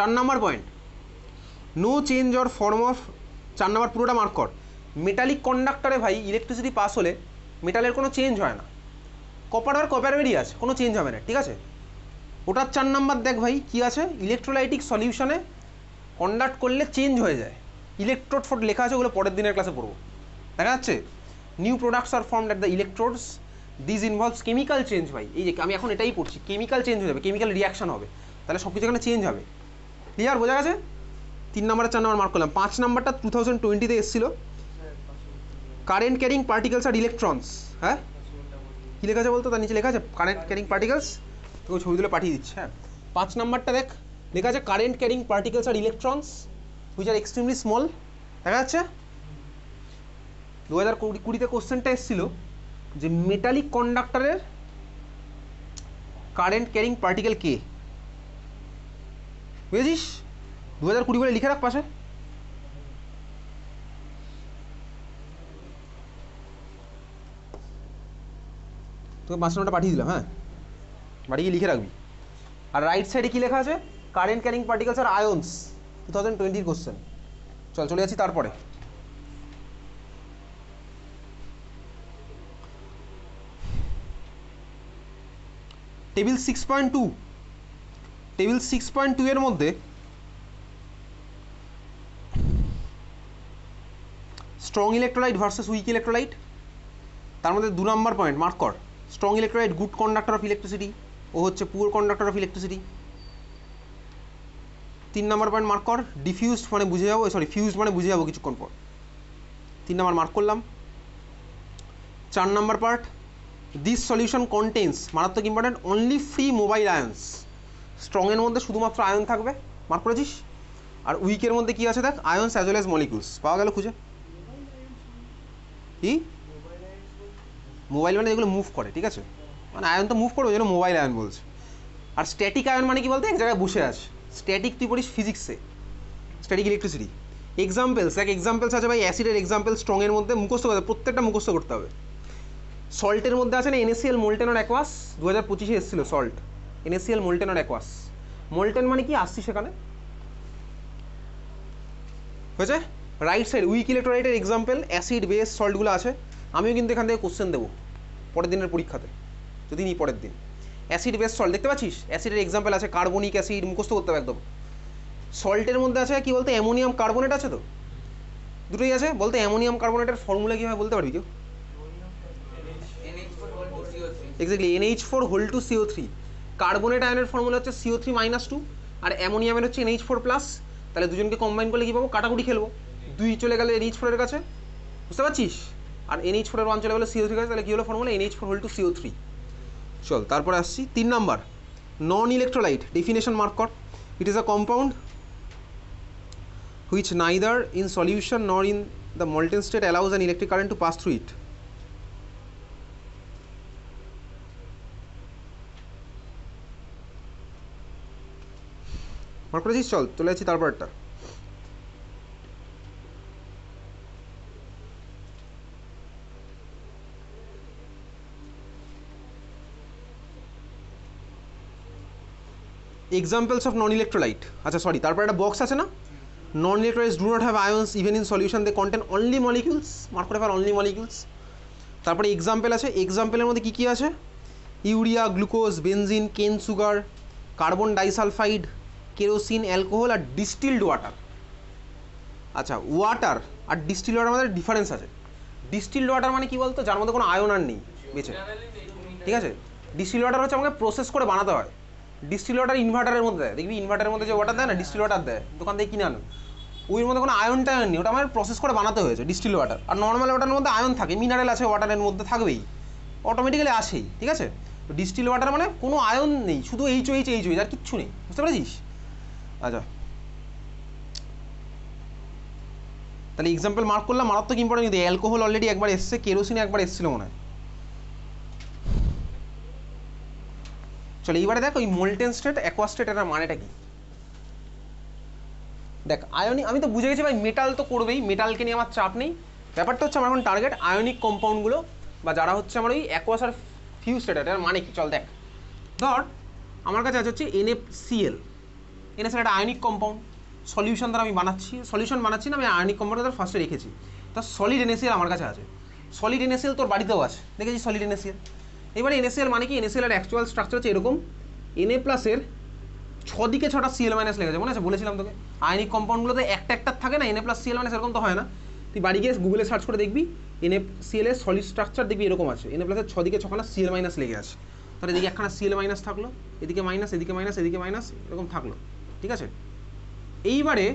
4 number point, no change or form of, 4 number পুরোটা mark কর। Metallic কন্ডাক্টরে ভাই ইলেকট্রিসিটি পাস হলে মেটালের কোনো চেঞ্জ হয় না, কপার আর কপারেরই আছে, কোনো চেঞ্জ হবে না, ঠিক আছে। ওটার 4 নাম্বার দেখ ভাই কি আছে, ইলেকট্রোলাইটিক সলিউশনে কন্ডাক্ট করলে চেঞ্জ হয়ে যায়, ইলেকট্রোড ফোড লেখা আছে, ওগুলো পরের দিনের ক্লাসে পড়বো, দেখা যাচ্ছে। New products are formed at the electrodes, this involves chemical change ভাই, এই যে আমি এখন এটাই পড়ছি, কেমিক্যাল চেঞ্জ হয়ে যাবে, কেমিক্যাল রিয়াকশন হবে, তাহলে সব কিছু এখানে চেঞ্জ হবে, ক্লিয়ার, বোঝা গেছে। 3 নাম্বার 4 নাম্বার মার্ক করলাম। 5 নাম্বারটা 2020-তে এসেছিল, কারেন্ট ক্যারিং পার্টিকেলস আর ইলেকট্রনস, হ্যাঁ কী লেখা আছে বলতো, তার নিচে লেখা আছে কারেন্ট ক্যারিং পার্টিকেলস, তোকে ছবি তুলে পাঠিয়ে দিচ্ছে, হ্যাঁ। 5 নাম্বারটা দেখ, লেখা আছে current carrying particles R electrons which are extremely small, দেখা যাচ্ছে। 2020-তে কোশ্চেনটা এসেছিল যে মেটালিক কন্ডাক্টরের কারেন্ট ক্যারিং পার্টিকেল কে, বুঝেছিস? 2020 বলে লিখে রাখ পাশে। তোকে 5 নম্বরটা পাঠিয়ে দিলাম, হ্যাঁ, বাড়ি গিয়ে লিখে রাখবি। আর রাইট সাইডে কী লেখা আছে, কারেন্ট ক্যারিং পার্টিকেলস আর আয়ন্স, 2020-র কোশ্চেন। চলে যাচ্ছি তারপরে। টেবিল 6.2, টেবিল 6.2 এর মধ্যে strong electrolyte versus weak electrolyte, তার মধ্যে 2 নাম্বার পয়েন্ট মার্ক কর। Strong electrolyte good conductor of electricity, ও হচ্ছে poor conductor of electricity. 3 number point mark কর, ডিফিউজড মানে বুঝে যাবো, সরি ফিউজড মানে বুঝে যাবো কিছুক্ষণ পর। 3 নাম্বার মার্ক করলাম। 4 number part, this solution contains, মারাত্মক important, only free mobile ions. স্ট্রংয়ের মধ্যে শুধুমাত্র আয়ন থাকবে, মার্ক করেছিস। আর উইকের মধ্যে কি আছে দেখ, আয়ন্স অ্যাজ ওয়েল অ্যাজ মলিকুলস, পাওয়া গেল খুঁজে। কি মোবাইল মানে যেগুলো মুভ করে, ঠিক আছে, মানে আয়ন তো মুভ করবে, ওই জন্য মোবাইল আয়ন বলছে। আর স্ট্যাটিক আয়ন মানে কি বলতে, এক জায়গায় বসে আছে। স্ট্যাটিক তুই পড়িস ফিজিক্সে, স্ট্যাটিক ইলেকট্রিসিটি। এক্সাম্পলস, এক এক্সাম্পলস আছে ভাই, অ্যাসিডের এক্সাম্পল স্ট্রংয়ের মধ্যে মুখস্থ করতে, প্রত্যেকটা মুখস্থ করতে হবে। সল্টের মধ্যে আছে না NaCl মোল্টেন আর অ্যাকোয়াস, 2025-এ এসেছিল সল্ট, NaCl মোল্টেন আর অ্যাকোয়াস। মোল্টেন মানে কি আসছি সেখানে, হয়েছে। রাইট সাইড উইক ইলেকট্রোলাইটের এক্সাম্পল অ্যাসিড বেস সল্টগুলো আছে, আমিও কিন্তু এখান থেকে কোশ্চেন দেবো পরের দিনের পরীক্ষাতে, যদি নিই পরের দিন। অ্যাসিড বেস সল্ট দেখতে পাচ্ছিস, অ্যাসিডের এক্সাম্পল আছে কার্বনিক অ্যাসিড, মুখস্থ করতে হবে একদম। সল্টের মধ্যে আছে কি বলতে, অ্যামোনিয়াম কার্বনেট আছে, তো দুটোই আছে বলতে। অ্যামোনিয়াম কার্বনেটের ফর্মুলা কী হয় বলতে পারবি কেউ? Exactly, NH4 2CO3। কার্বনেট আয়নের ফর্মুলা হচ্ছে CO3-2, আর অ্যামোনিয়ামের হচ্ছে NH4+। তাহলে দুজনকে কম্বাইন করলে কী পাবো, কাটাকুটি খেলবো, 2 চলে গেলে NH4-এর কাছে, বুঝতে পারছিস, আর NH4-এর 1 চলে গেলে CO3 কাছে, তাহলে কী হলো ফর্মুলা, NH4 CO3। চল তারপরে আসছি 3 number, non electrolyte definition mark কর। It is a compound which neither in solution nor in the molten state allows an electric current to pass through it. Mark করেছিস? চলে যাচ্ছি তারপরটা। এক্সাম্পলস অফ নন ইলেকট্রোলাইট, আচ্ছা sorry, তারপর একটা box আছে না, non electrolytes do not have ions even in solution, they contain only molecules, mark করে ফেল অনলি মলিকিউলস। তারপরে এক্সাম্পল আছে, এক্সাম্পলের মধ্যে কী কী আছে, urea, glucose, benzene, cane sugar, carbon disulphide, kerosene, alcohol আর ডিস্টিলড ওয়াটার। আচ্ছা, ওয়াটার আর ডিস্টিলড ওয়াটার মধ্যে ডিফারেন্স আছে। ডিস্টিলড ওয়াটার মানে কি বলতো, যার মধ্যে কোনো আয়ন আর নেই বেঁচে, ঠিক আছে। ডিস্টিলড ওয়াটার হচ্ছে আমাকে প্রসেস করে বানাতে হয়। ডিস্টিল ওয়াটার ইনভার্টারের মধ্যে দেয়, দেখবি ইনভার্টারের মধ্যে যে ওয়াটার দেয় না, ডিস্টিল ওয়াটার দেয়, দোকান থেকে কিনে আনো, ওই মধ্যে কোনো আয়ন টায়ন নেই, ওটা আমার প্রসেস করে বানাতে হয়েছে ডিস্টিল ওয়াটার। আর নর্মাল ওয়াটারের মধ্যে আয়ন থাকে, মিনারেল আছে ওয়াটারের মধ্যে থাকবেই, অটোমেটিক্যালি আসেই, ঠিক আছে। ডিস্টিল ওয়াটার মানে কোনো আয়ন নেই, শুধু এইচ আর কিচ্ছু নেই, বুঝতে পেরেছিস? আচ্ছা, তাহলে এক্সাম্পল মার্ক করলাম, মারাত্মক ইম্পর্টেন্ট। কিন্তু অ্যালকোহল অলরেডি একবার এসছে, কেরোসিনে একবার এসেছিল মনে হয়। চলো এইবারে দেখ ওই মোল্টেন স্টেট, অ্যাকোয়া স্টেট, এটার মানেটা কি দেখ। আয়নিক, আমি তো বুঝে গেছি ভাই, মেটাল তো করবেই, মেটালকে নিয়ে আমার চাপ নেই। ব্যাপারটা হচ্ছে আমার এখন টার্গেট আয়নিক কম্পাউন্ডগুলো, বা যারা হচ্ছে আমার ওই অ্যাকোয়াস আর ফিউজ স্টেট, এটার মানে কি চল দেখ। ধর আমার কাছে আছে হচ্ছে NaCl, NaCl একটা আয়নিক কম্পাউন্ড, সলিউশন দ্বারা আমি বানাচ্ছি, সলিউশন বানাচ্ছি না, আমি আয়নিক কম্পাউন্ড দ্বারা ফার্স্টে রেখেছি। তা সলিড NaCl আমার কাছে আছে, সলিড NaCl তোর বাড়িতেও আছে, দেখেছি সলিড NaCl। এবারে NaCl মানে কি, NaCl এর অ্যাকচুয়াল স্ট্রাকচার হচ্ছে এরকম, Na+-এর 6 দিকে 6টা Cl- লেগেছে, মনে আছে বলেছিলাম তোকে, আয়নিক কম্পাউন্ডগুলোতে একটা একটা থাকে না, Na+Cl- এরকম তো হয় না। তুই বাড়ি গিয়ে গুগলে সার্চ করে দেখবি NaCl এর সলিড স্ট্রাকচার দেখবি এরকম আছে, Na+-এর 6 দিকে 6খানা Cl- লেগে আছে। তাহলে এদিকে একখানা Cl- থাকলো, এদিকে মাইনাস, এদিকে মাইনাস, এদিকে মাইনাস, এরকম থাকলো, ঠিক আছে। এইবারে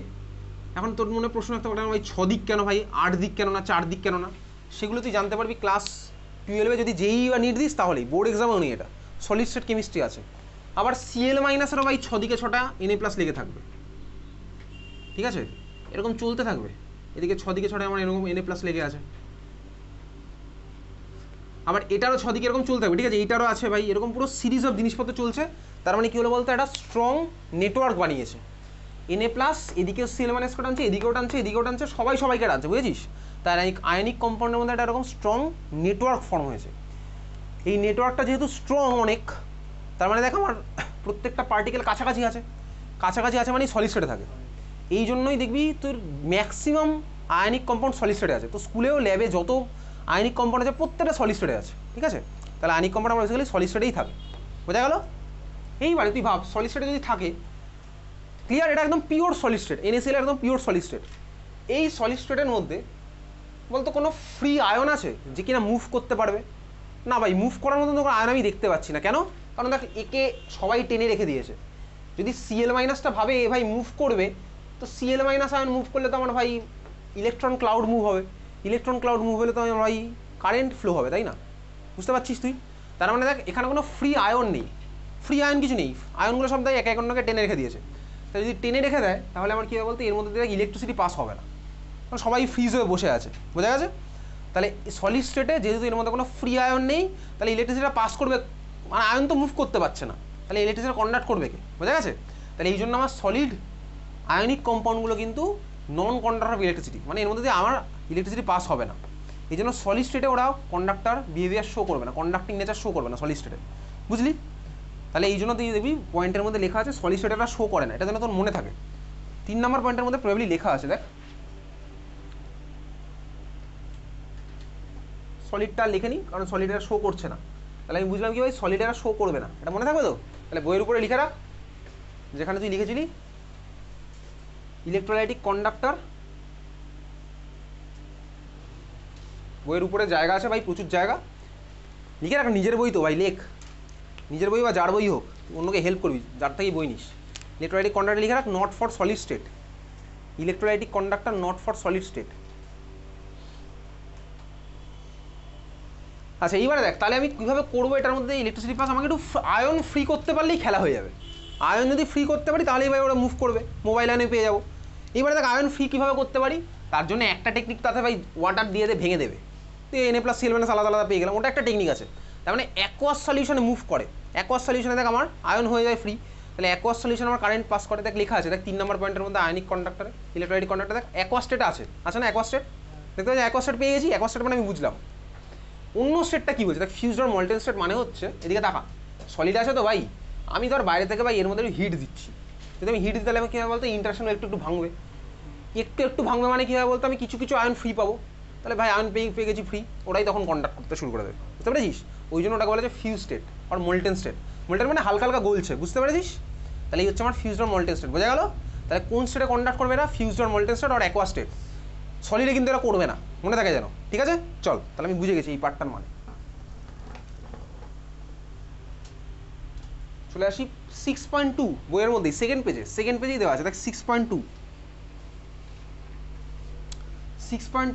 এখন তোর মনে প্রশ্ন রাখতে পারে ভাই 6 দিক কেন, ভাই 8 দিক কেন না, 4 দিক কেন না, সেগুলো তুই জানতে পারবি ক্লাস 12-এ যদি যেই বা নিট দিস, তাহলেই বোর্ড এক্সামেও নেই, এটা সলিড স্টেট কেমিস্ট্রি আছে। আবার Cl- ভাই 6 দিকে 6টা Na+ লেগে থাকবে, ঠিক আছে, এরকম চলতে থাকবে, এদিকে 6 দিকে 6টা আমার এরকম Na+ লেগে আছে, আবার এটারও 6 দিকে এরকম চলতে থাকবে, ঠিক আছে, এইটারও আছে ভাই, এরকম পুরো সিরিজ অফ জিনিসপত্র চলছে। তার মানে কী হলো বলতো, একটা স্ট্রং নেটওয়ার্ক বানিয়েছে, Na+ এদিকেও Cl- টানছে, এদিকেও টানছে, এদিকেও টানছে, সবাই সবাইকে টানছে, বুঝেছিস। তার আয়নিক কম্পাউন্ডের মধ্যে একটা এরকম স্ট্রং নেটওয়ার্ক ফর্ম হয়েছে। এই নেটওয়ার্কটা যেহেতু স্ট্রং অনেক, তার মানে দেখ আমার প্রত্যেকটা পার্টিকেল কাছাকাছি আছে, কাছাকাছি আছে মানে সলিড স্টেটে থাকে। এই জন্যই দেখবি তোর ম্যাক্সিমাম আয়নিক কম্পাউন্ড সলিড স্টেটে আছে। তো স্কুলেও ল্যাবে যত আয়নিক কম্পাউন্ড আছে প্রত্যেকটা সলিড স্টেটে আছে, ঠিক আছে। তাহলে আয়নিক কম্পাউন্ড আমরা বেসিক্যালি সলিড স্টেটেই থাকে, বোঝা গেল। এইবারে তুই ভাব সলিড স্টেটে যদি থাকে, ক্লিয়ার, এটা একদম পিওর সলিড স্টেট, NaCl একদম পিওর সলিড স্টেট। এই সলিড স্টেটের মধ্যে বলতো কোনো ফ্রি আয়ন আছে যে কিনা মুভ করতে পারবে না? ভাই মুভ করার মতন কোনো আয়ন আমি দেখতে পাচ্ছি না। কেন? কারণ দেখ একে সবাই টেনে রেখে দিয়েছে। যদি Cl- ভাবে এ ভাই মুভ করবে, তো Cl- আয়ন মুভ করলে তো আমার ভাই ইলেকট্রন ক্লাউড মুভ হবে, ইলেকট্রন ক্লাউড মুভ হলে তো আমার ভাই কারেন্ট ফ্লো হবে, তাই না? বুঝতে পারছিস তুই? তার মানে দেখ এখানে কোনো ফ্রি আয়ন নেই, ফ্রি আয়ন কিছু নেই, আয়নগুলো সব দেখ এক এক অন্যকে টেনে রেখে দিয়েছে। তাই যদি টেনে রেখে দেয় তাহলে আমার কী হবে বলতে, এর মধ্যে দেখ ইলেকট্রিসিটি পাস হবে না, কারণ সবাই ফ্রিজ হয়ে বসে আছে, বোঝা গেছে। তাহলে সলিড স্টেটে যেহেতু এর মধ্যে কোনো ফ্রি আয়ন নেই, তাহলে ইলেকট্রিসিটিটা পাস করবে, মানে আয়ন তো মুভ করতে পারছে না, তাহলে ইলেকট্রিসিটি কন্ডাক্ট করবে কে, বোঝা গেছে। তাহলে এই জন্য আমার সলিড আয়নিক কম্পাউন্ডগুলো কিন্তু নন কন্ডাক্টর অফ ইলেকট্রিসিটি, মানে এর মধ্যে দিয়ে আমার ইলেকট্রিসিটি পাস হবে না। এই জন্য সলিড স্টেটে ওরা কন্ডাক্টর বিহেভিয়ার শো করবে না, কন্ডাক্টিং নেচার শো করবে না সলিড স্টেটে, বুঝলি। তাহলে এই জন্য তুই দেখবি পয়েন্টের মধ্যে লেখা আছে সলিড স্টেটে শো করে না, এটা যেন তোর মনে থাকে। 3 নম্বর পয়েন্টের মধ্যে প্রবাবলি লেখা আছে, দেখ সলিডটা লিখে নি, কারণ সলিড এটা শো করছে না। তাহলে আমি বুঝলাম কি ভাই সলিড এটা শো করবে না, এটা মনে থাকবে তো। তাহলে বইয়ের উপরে লিখে রাখ, যেখানে তুই লিখেছিলি ইলেকট্রোলাইটিক কন্ডাক্টর, বইয়ের উপরে জায়গা আছে ভাই, প্রচুর জায়গা, লিখে রাখ। নিজের বই তো ভাই, লেখ, নিজের বই বা যার বই হোক, অন্যকে হেল্প করবি, যার থেকেই বই নিস। ইলেকট্রোলাইটিক কন্ডাক্টর লিখে রাখ, not for solid state, electrolytic conductor not for solid state. আচ্ছা এইবারে দেখ তাহলে আমি কীভাবে করবো এটার মধ্যে ইলেকট্রিসিটি পাস, আমাকে একটু আয়ন ফ্রি করতে পারলেই খেলা হয়ে যাবে। আয়ন যদি ফ্রি করতে পারি তাহলেই ভাই ওরা মুভ করবে, মোবাইল আয়নে পেয়ে যাবো। এইবারে দেখ আয়ন ফ্রি কীভাবে করতে পারি, তার জন্য একটা টেকনিক তাতে ভাই ওয়াটার দিয়ে ভেঙে দেবে, তো Na+Cl- আলাদা আলাদা পেয়ে গেলাম, ওটা একটা টেকনিক আছে। তার মানে অ্যাকোয়াস সলিউশনে মুভ করে, অ্যাকোয়াস সলিউশনে দেখ আমার আয়ন হয়ে যায় ফ্রি, তাহলে অ্যাকোয়াস সলিউশন আমার কারেন্ট পাস করে, দেখ লেখা আছে, দেখ 3 নম্বর পয়েন্টের মধ্যে আয়নিক কন্ডাক্টরে ইলেকট্রোলাইটিক কন্ডাক্টর, দেখ অ্যাকোয়াস স্টেট আছে না, অ্যাকোয়াস স্টেট দেখতে পাচ্ছি, অ্যাকোয়াস স্টেট পেয়ে গেছি। অ্যাকোয়াস স্টেট মানে আমি বুঝলাম। অন্য স্টেটটা কী বলছে দেখ, ফিউজড অর মল্টেন স্টেট মানে হচ্ছে, এদিকে তাকা, সলিড আছে তো ভাই, আমি ধর বাইরে থেকে ভাই এর মধ্যে হিট দিচ্ছি, যদি আমি হিট দিতে তাহলে আমি কী হবে বলতো, ইন্টারশন একটু একটু ভাঙবে, একটু একটু ভাঙবে মানে কী হবে বলতো, আমি কিছু কিছু আয়ন ফ্রি পাবো, তাহলে ভাই আয়ন পেয়ে গেছি ফ্রি, ওরাই তখন কন্ডাক্ট করতে শুরু করে দেবে, বুঝতে পেরেছিস। ওই জন্য ওটাকে বলা যায় ফিউজ স্টেট আর মল্টেন স্টেট। মল্টেন মানে হালকা হালকা গলছে, বুঝতে পেরেছিস। তাহলে এই হচ্ছে আমার ফিউজড অর মল্টেন স্টেট, বোঝা গেল। তাহলে কোন স্টেটে কন্ডাক্ট করবে না, ফিউজড অর মল্টেন স্টেট আর অ্যাকোয়াস স্টেট। সলিডে কিন্তু এরা করবে না, মনে থাকে যেন, ঠিক আছে। চল তাহলে আমি বুঝে গেছি এই পার্টটার মানে। চলে আসি 6.2 বইয়ের মধ্যে সেকেন্ড পেজেই দেওয়া আছে, দেখ 6.2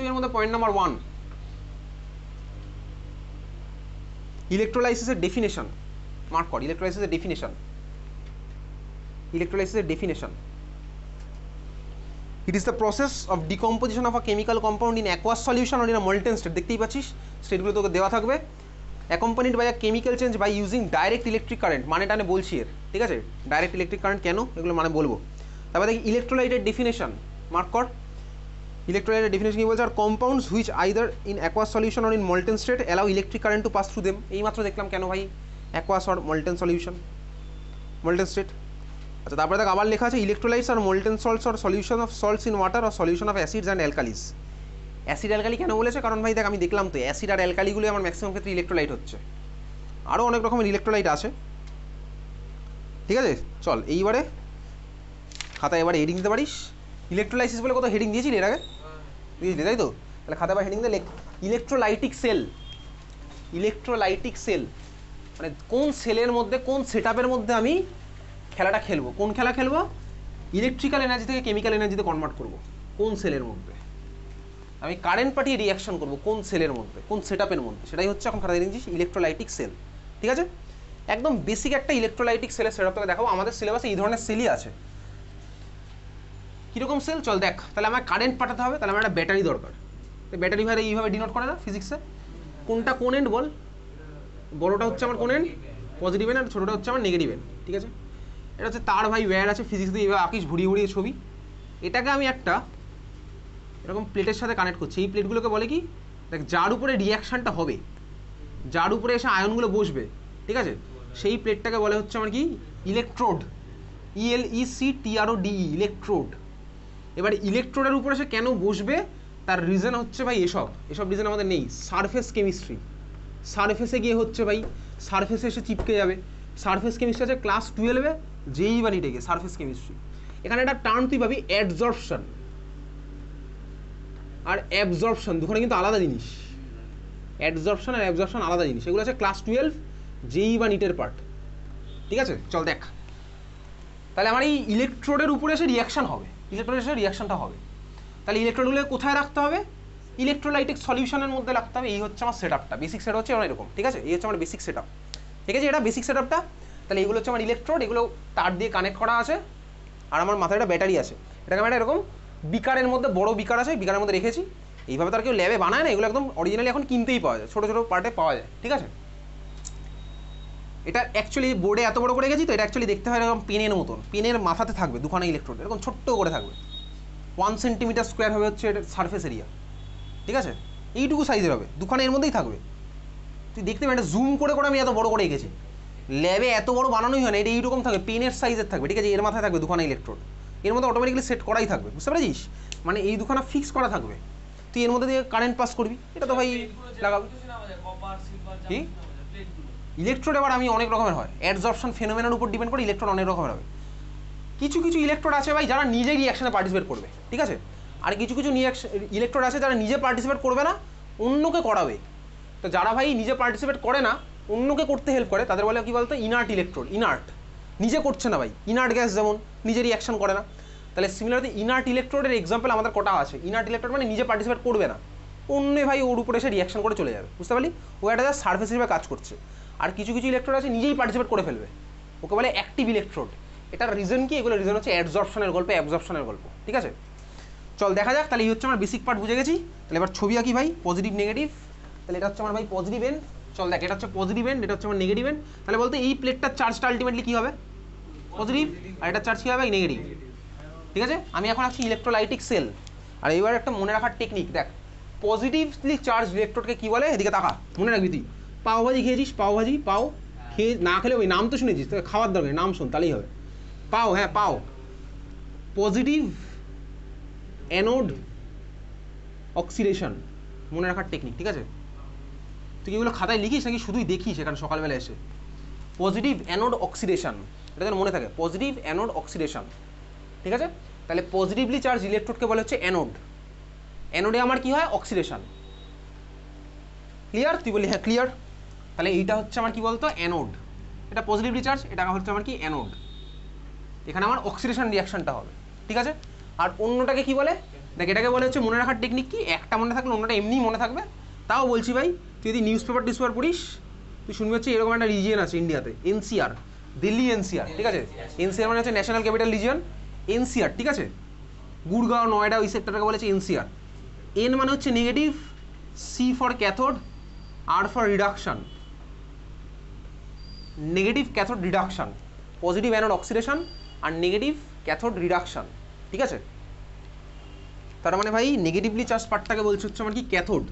এর মধ্যে পয়েন্ট নাম্বার 1, ইলেকট্রোলাইসিসের ডেফিনেশন। মার্ক কর, ইলেকট্রোলাইসিসের definition. It is the process of decomposition of a chemical compound in aqueous solution or in a molten state. দেখতেই পাচ্ছিস স্টেটগুলো তোকে দেওয়া থাকবে, accompanied by a chemical change by using direct electric current, মানে টানে বলছি এর, ঠিক আছে, ডাইরেক্ট ইলেকট্রিক কারেন্ট কেন এগুলো মানে বলবো। তারপরে দেখি ইলেকট্রোলাইটের ডেফিনেশন, মার্ক কর, ইলেকট্রোলাইটের ডেফিনেশন কি বলছে, আর compounds which either in aqueous solution or in molten state allow electric current to pass through them. এই মাত্র দেখলাম কেন ভাই aqueous or molten solution, molten state. আচ্ছা, তারপরে দেখ আবার লেখা আছে ইলেকট্রোলাইটস আর মোল্টেন সল্টস আর solution of salts in water আর solution of acids and alkalis. Acid alkali কেন বলেছে? কারণ ভাই দেখ আমি দেখলাম তো অ্যাসিড আর অ্যালকালিগুলো আমার ম্যাক্সিমাম ক্ষেত্রে ইলেকট্রোলাইট হচ্ছে, আরও অনেক রকমের ইলেকট্রোলাইট আছে। ঠিক আছে, চল এইবারে খাতায় এবারে হেডিং দিতে পারিস। ইলেকট্রোলাইসিস বলে কত হেডিং দিয়েছিলি এর আগে? দিয়েছিলি তাই তো? তাহলে খাতায় এবার হেডিং দিয়ে লেখ ইলেকট্রোলাইটিক সেল। ইলেকট্রোলাইটিক সেল মানে কোন সেলের মধ্যে, কোন সেটআপের মধ্যে আমি খেলাটা খেলবো। কোন খেলা খেলবো? ইলেকট্রিক্যাল এনার্জি থেকে কেমিক্যাল এনার্জিতে কনভার্ট করব। কোন সেলের মধ্যে আমি কারেন্ট পাঠিয়ে রিয়াকশন করব, কোন সেলের মধ্যে, কোন সেটআপের মধ্যে, সেটাই হচ্ছে এখন খাতা দিচ্ছি ইলেকট্রোলাইটিক সেল। ঠিক আছে, একদম বেসিক একটা ইলেকট্রোলাইটিক সেলের সেটআপ তোকে দেখাবো। আমাদের সিলেবাসে এই ধরনের সেলই আছে। কীরকম সেল চল দেখ। তাহলে আমার কারেন্ট পাঠাতে হবে, তাহলে আমার একটা ব্যাটারি দরকার। ব্যাটারি ভাই এইভাবে ডিনোট করে না ফিজিক্সে। কোনটা কোন এন্ড বল? বড়োটা হচ্ছে আমার কোন এন্ড? পজিটিভ এন্ড, আর ছোটোটা হচ্ছে আমার নেগেটিভ এন্ড। ঠিক আছে, এটা হচ্ছে তার ভাই ওয়্যার আছে ফিজিক্স দিয়ে এইভাবে আঁকিস ভরিয়ে ভরিয়ে ছবি। এটাকে আমি একটা এরকম প্লেটের সাথে কানেক্ট করছি। এই প্লেটগুলোকে বলে কি? দেখ, যার উপরে রিয়াকশানটা হবে, যার উপরে এসে আয়নগুলো বসবে, ঠিক আছে, সেই প্লেটটাকে বলে হচ্ছে আমার কি? ইলেকট্রোড। ELECTRODE, electrode. এবার ইলেকট্রোডের উপরে সে কেন বসবে তার রিজন হচ্ছে ভাই এসব রিজন আমাদের নেই। সারফেস কেমিস্ট্রি, সারফেসে গিয়ে হচ্ছে ভাই, সারফেসে এসে চিপকে যাবে। সারফেস কেমিস্ট্রি আছে ক্লাস 12-এ, যেই বা নিটেকে সারফেস কেমিস্ট্রি। এখানে একটা টার্ম তুই পাবি অ্যাডজর্পশন আর অ্যাবজর্পশন, দুখানে কিন্তু আলাদা জিনিস। অ্যাডজর্পশন আর অ্যাবজর্পশন আলাদা জিনিস। এগুলো আছে ক্লাস 12 যেই বা নিটের পার্ট। ঠিক আছে, চল দেখ। তাহলে আমার এই ইলেকট্রোডের উপরে এসে রিয়াকশান হবে, ইলেকট্রোডের এসে রিয়াকশানটা হবে। তাহলে ইলেকট্রোডগুলো কোথায় রাখতে হবে? ইলেকট্রোলাইটিক সলিউশনের মধ্যে রাখতে হবে। এই হচ্ছে আমার সেটআপটা, বেসিক সেট হচ্ছে এরকম। ঠিক আছে, এই হচ্ছে আমার বেসিক সেটআপ। ঠিক আছে, এটা বেসিক সেটআপটা। তাহলে এগুলো হচ্ছে আমার ইলেকট্রোড, এগুলো তার দিয়ে কানেক্ট করা আছে, আর আমার মাথায় একটা ব্যাটারি আছে। এটাকে আমি এরকম বিকারের মধ্যে, বড় বিকার আছে, বিকারের মধ্যে রেখেছি। এইভাবে তার কেউ ল্যাবে বানায় না, এগুলো একদম অরিজিনালি এখন কিনতেই পাওয়া যায়, ছোটো ছোটো পার্টে পাওয়া যায়। ঠিক আছে, এটা অ্যাকচুয়ালি বোর্ডে এত বড় করে গেছি তো, এটা অ্যাকচুয়ালি দেখতে হয় এরকম পেনের মতন। পেনের মাথাতে থাকবে দুখানা ইলেকট্রোড, এরকম ছোট্ট করে থাকবে। 1 সেন্টিমিটার স্কোয়ার হবে হচ্ছে এটা সারফেস এরিয়া। ঠিক আছে, এইটুকু সাইজের হবে, দুখানা এর মধ্যেই থাকবে। তুই দেখতে পাবি এটা জুম করে করে আমি এত বড় করে এঁকেছি। ল্যাবে এত বড় বানানোই হয় না, এটা এইরকম থাকবে, পেনের সাইজের থাকবে। ঠিক আছে, এর মাথায় থাকবে দুখানা ইলেকট্রোড, এর মধ্যে অটোমেটিক্যালি সেট করাই থাকবে। বুঝতে পেরেছিস? মানে এই দুখানা ফিক্স করা থাকবে, তুই এর মধ্যে দিয়ে কারেন্ট পাস করবি। এটা তো ভাই লাগাবো কি ইলেকট্রোড। এবার আমি অনেক রকমের হয়, অ্যাডজর্পশন ফেনোমেনার উপর ডিপেন্ড করে ইলেকট্রোড অনেক রকমের হবে। কিছু কিছু ইলেকট্রোড আছে ভাই যারা নিজেই রিয়াকশনে পার্টিসিপেট করবে। ঠিক আছে, আর কিছু কিছু ইলেকট্রোড আছে যারা নিজে পার্টিসিপেট করবে না, অন্যকে করাবে। তো যারা ভাই নিজে পার্টিসিপেট করে না, অন্যকে করতে হেল্প করে, তাদের বলে কি বলতো? Inert electrode. ইনার্ট, নিজে করছে না ভাই। ইনার্ট গ্যাস যেমন নিজে রিয়াকশন করে না, তাহলে সিমিলারলি ইনার্ট ইলেকট্রোডের এক্সাম্পল আমাদের কটা আছে। ইনার্ট ইলেকট্রোড মানে নিজে পার্টিসিপেট করবে না, অন্য ভাই ওর উপরে এসে রিয়াকশন করে চলে যাবে। বুঝতে পারলি? ও একটা যা সার্ফেস হিসেবে কাজ করছে। আর কিছু কিছু ইলেকট্রোড আছে নিজেই পার্টিসিপেট করে ফেলবে, ওকে বলে অ্যাক্টিভ ইলেকট্রোড। এটার রিজন কি? এগুলো রিজন হচ্ছে অ্যাডজর্পশনের গল্প, অ্যাবজর্পশনের গল্প। ঠিক আছে, চল দেখা যাক। তাহলে এই হচ্ছে আমার বেসিক পার্ট বুঝে গেছি। তাহলে এবার ছবি আঁকি ভাই, পজিটিভ নেগেটিভ। তাহলে এটা হচ্ছে আমার ভাই পজিটিভ এন্ড। চল দেখ, এটা হচ্ছে পজিটিভ এন্ড, এটা হচ্ছে আমার নেগেটিভ এন্ড। তাহলে বলতে এই প্লেটটার চার্জটা আলটিমেটলি কী হবে? পজিটিভ, আর এটার চার্জ কী হবে? নেগেটিভ। ঠিক আছে, আমি এখন আসছি ইলেকট্রোলাইটিক সেল। আর এইবার একটা মনে রাখার টেকনিক দেখ, পজিটিভলি চার্জ ইলেকট্রোডকে কী বলে? এদিকে তাকা, মনে রাখবি। তুই পাওভাজি খেয়েছিস? পাওভাজি পাও খেয়ে না খেলে ওই নাম তো শুনেছিস, তোকে খাওয়ার দরকার, নাম শোন তাহলেই হবে। পাও, হ্যাঁ পাও। পজিটিভ অ্যানোড অক্সিডেশন, মনে রাখার টেকনিক। ঠিক আছে, তুই এগুলো খাতায় লিখিস নাকি শুধুই দেখিস এখানে সকালবেলা এসে? পজিটিভ অ্যানোড অক্সিডেশন, এটা যেন মনে থাকে, পজিটিভ অ্যানোড অক্সিডেশন। ঠিক আছে, তাহলে পজিটিভলি চার্জ ইলেকট্রোডকে বলে হচ্ছে অ্যানোড। অ্যানোডে আমার কি হয়? অক্সিডেশন। ক্লিয়ার? তুই বলি হ্যাঁ ক্লিয়ার। তাহলে এইটা হচ্ছে আমার কি বলতো? অ্যানোড। এটা পজিটিভলি চার্জ, এটা হচ্ছে আমার কি? অ্যানোড। এখানে আমার অক্সিডেশন রিয়াকশনটা হবে। ঠিক আছে, আর অন্যটাকে কি বলে? দেখ, এটাকে বলে হচ্ছে মনে রাখার টেকনিক কি, একটা মনে থাকলে অন্যটা এমনিই মনে থাকবে। তাও বলছি ভাই, তুই যদি নিউজ পেপার পড়িস, তুই শুনবি হচ্ছে এরকম একটা রিজিয়ন আছে ইন্ডিয়াতে, এনসিআর, দিল্লি এনসিআর। ঠিক আছে, এনসিআর মানে হচ্ছে ন্যাশনাল ক্যাপিটাল রিজিয়ন, এনসিআর। ঠিক আছে, গুড়গাঁও, নয়ডা, ওই সেক্টরটাকে বলেছে এনসিআর। এন মানে হচ্ছে negative, C for cathode, R for reduction, negative cathode reduction, positive anode oxidation আর নেগেটিভ ক্যাথোড রিডাকশন। ঠিক আছে, তার মানে ভাই নেগেটিভলি চার্জ পার্টটাকে বলছে হচ্ছে আমার কি? ক্যাথোড।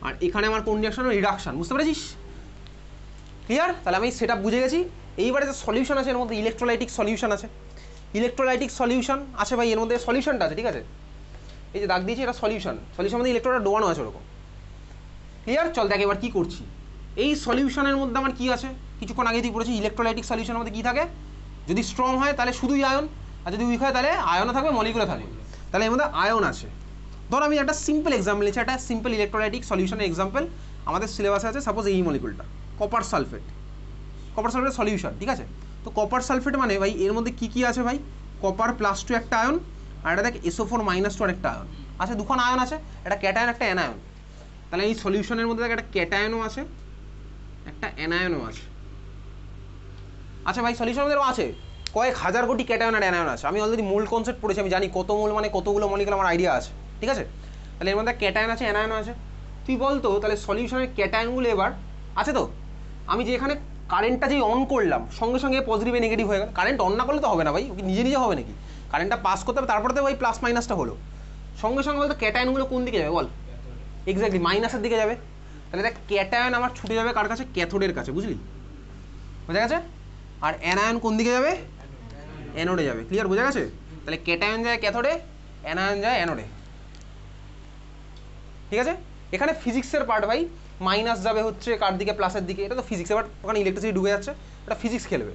আর এখানে আমার কোন রিয়াকশন? রিডাকশন। বুঝতে পেরেছিস? ক্লিয়ার? তাহলে আমি সেটা বুঝে গেছি। এইবারে যে সলিউশন আছে এর মধ্যে ইলেকট্রোলাইটিক সলিউশন আছে, ইলেকট্রোলাইটিক সলিউশন আছে ভাই, এর মধ্যে সলিউশনটা আছে, ঠিক আছে, এই যে দাগ দিয়েছি এটা সলিউশন, সলিউশন মধ্যে ইলেকট্রোডটা ডোবানো আছে ওরকম। ক্লিয়ার? চল দেখ এবার কী করছি। এই সলিউশনের মধ্যে আমার কী আছে, কিছুক্ষণ আগে দিয়ে পড়েছি ইলেকট্রোলাইটিক সলিউশনের মধ্যে কী থাকে, যদি স্ট্রং হয় তাহলে শুধুই আয়ন, আর যদি উইক হয় তাহলে আয়নও থাকবে মলিকুলও থাকবে, তাহলে এর মধ্যে আয়ন আছে। ধর আমি একটা সিম্পল এক্সাম্পল নিচ্ছি, একটা সিম্পল ইলেকট্রোলাইটিক সলিউশনের এক্সাম্পল আমাদের সিলেবাসে আছে। সাপোজ এই মলিকুলটা copper sulphate, copper sulphate solution, ঠিক আছে। তো কপার সালফেট মানে ভাই এর মধ্যে কী কী আছে ভাই, কপার +2 একটা আয়ন, আর এটা দেখ SO4 - 2 একটা আয়ন আছে, দুখান আয়ন আছে, একটা ক্যাটায়ন একটা অ্যানায়ন। তাহলে এই সলিউশনের মধ্যে দেখ একটা ক্যাটায়নও আছে একটা অ্যানায়নও আছে। আচ্ছা ভাই সলিউশনের মধ্যে আছে কয়েক হাজার কোটি ক্যাটায়ন আর অ্যানায়ন আছে, আমি অলরেডি মোল কনসেপ্ট পড়েছি, আমি জানি কত মোল মানে কতগুলো মলিকুল আমার আইডিয়া আছে, ঠিক আছে। তাহলে এর মধ্যে ক্যাটায়ন আছে অ্যানায়নও আছে। তুই বলতো তাহলে সলিউশনের ক্যাটায়নগুলো এবার আছে তো, আমি যে এখানে কারেন্টটা যেই অন করলাম সঙ্গে সঙ্গে পজিটিভ নেগেটিভ হয়ে গেল, কারেন্ট অন না করলে তো হবে না ভাই, ওকে নিজে নিজে হবে নাকি, কারেন্টটা পাস করতে হবে তারপরে তো ভাই প্লাস মাইনাসটা হলো, সঙ্গে সঙ্গে বলতো ক্যাটায়নগুলো কোন দিকে যাবে বল, এক্স্যাক্টলি মাইনাসের দিকে যাবে। তাহলে দেখ ক্যাটায়ন আমার ছুটে যাবে কার কাছে, ক্যাথোডের কাছে, বুঝলি, বোঝা গেছে। আর অ্যানায়ন কোন দিকে যাবে, অ্যানোডে যাবে, ক্লিয়ার, বোঝা গেছে। তাহলে ক্যাটায়ন যায় ক্যাথোডে, অ্যানায়ন যায় অ্যানোডে, ঠিক আছে। এখানে ফিজিক্সের পার্ট ভাই, মাইনাস যাবে হচ্ছে কার দিকে, প্লাসের দিকে, এটা তো ফিজিক্স, এবার ওখানে ইলেকট্রিসিটি ঢুকে যাচ্ছে, এটা ফিজিক্স খেলবে।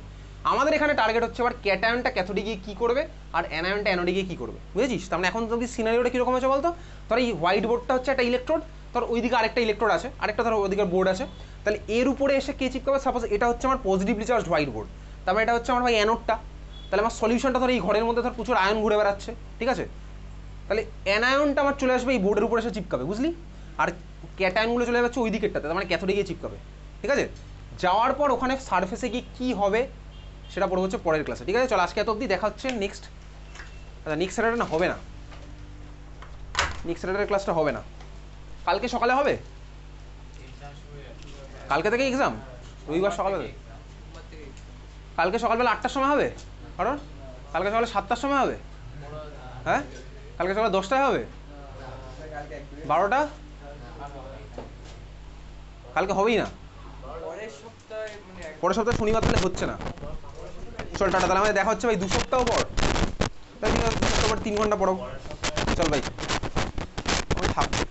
আমাদের এখানে টার্গেট হচ্ছে এবার ক্যাটায়নটা ক্যাথোডে গিয়ে কী করবে আর অ্যানায়নটা অ্যানোডে গিয়ে কী করবে, বুঝেছিস। তার মানে এখন যদি সিনারিওটা কীরকম আছে বলতো, ধর এই হোয়াইট বোর্ডটা হচ্ছে একটা ইলেকট্রোড, ধর ওইদিকে আরেকটা ইলেকট্রোড আছে, আরেকটা ধর ওইদিকে বোর্ড আছে, তাহলে এর উপরে এসে কে চিপকাবে, সাপোজ এটা হচ্ছে আমার পজিটিভলি চার্জড হোয়াইট বোর্ড, তারপরে এটা হচ্ছে আমার ভাই অ্যানোডটা, তাহলে আমার সলিউশনটা ধর এই ঘরের মধ্যে ধর প্রচুর আয়ন ঘুরে বেড়াচ্ছে, ঠিক আছে, তাহলে অ্যানায়নটা আমার চলে আসবে এই বোর্ডের উপরে এসে চিপকাবে, বুঝলি, আর ক্যাটায়নগুলো চলে যাচ্ছে ওই দিকেরটাতে, তার মানে ক্যাথোডে গিয়ে চিপকাবে, ঠিক আছে। যাওয়ার পর ওখানে সারফেসে গিয়ে কী হবে সেটা পড়ে হচ্ছে পরের ক্লাসে, ঠিক আছে। চল আজকে এত অবধি, দেখা হচ্ছে নেক্সট, আচ্ছা নেক্সট স্যাটারডে না হবে না, নেক্সট স্যাটারডে ক্লাসটা হবে না, কালকে সকালে হবে, কালকে থেকে এক্সাম, রবিবার সকালবেলা, কালকে সকালবেলা 8টার সময় হবে, কারণ কালকে সকালে 7টার সময় হবে, হ্যাঁ কালকে সকালে 10টায় হবে, 12টা, কালকে হবেই না, পরের সপ্তাহে শনিবার তাহলে হচ্ছে না। চল টাটা, তাহলে আমাদের দেখা হচ্ছে ভাই 2 সপ্তাহ পর, তাই 2 সপ্তাহ পর 3 ঘন্টা পড়াবো, চল ভাই আমি থাকবো।